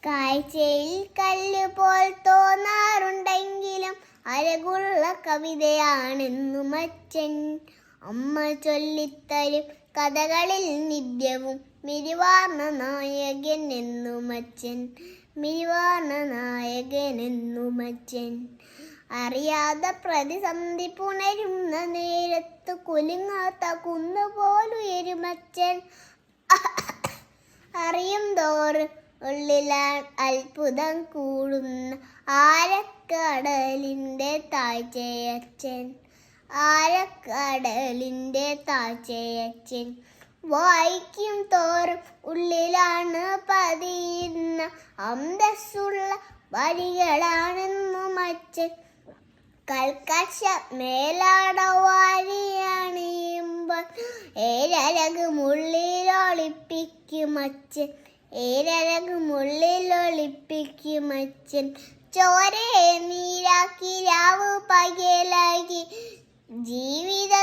കാഴ്ചയിൽ കല്ല് പോൽ തോന്നാറുണ്ടെങ്കിലും അഴകുള്ള കവിതയാണെന്നും അച്ഛൻ. അമ്മ ചൊല്ലിത്തരും കഥകളിൽ നിത്യവും മിഴിവാർന്ന നായകൻ എന്നും അച്ഛൻ. മിഴിവാർന്ന നായകൻ എന്നും അച്ഛൻ. അറിയാതെ പ്രതിസന്ധി പുണരുന്ന നേരത്ത് കുലുങ്ങാത്ത കുന്നുപോലുയരുമച്ഛൻ. അറിയും തോറും ഉള്ളിലാൻ അത്ഭുതം കൂടുന്ന ആഴക്കടലിൻ്റെ താഴ്ചയച്ഛൻ. ആഴക്കടലിൻ്റെ താഴ്ചയച്ഛൻ. വായിക്കും തോറും ഉള്ളിലാണ് പതിയുന്ന അന്തസ്സുള്ള വരികളാണെന്നും അച്ഛൻ. കൽക്കശ മേലാടവാരിയണിയുമ്പോൾ ഏഴഴകുമുള്ളിലൊളിപ്പിക്കും അച്ഛൻ. ഏഴഴകുമുള്ളിലൊളിപ്പിക്കും അച്ഛൻ. ചോരയെ നീരാക്കി രാവ് പകലാക്കി ജീവിത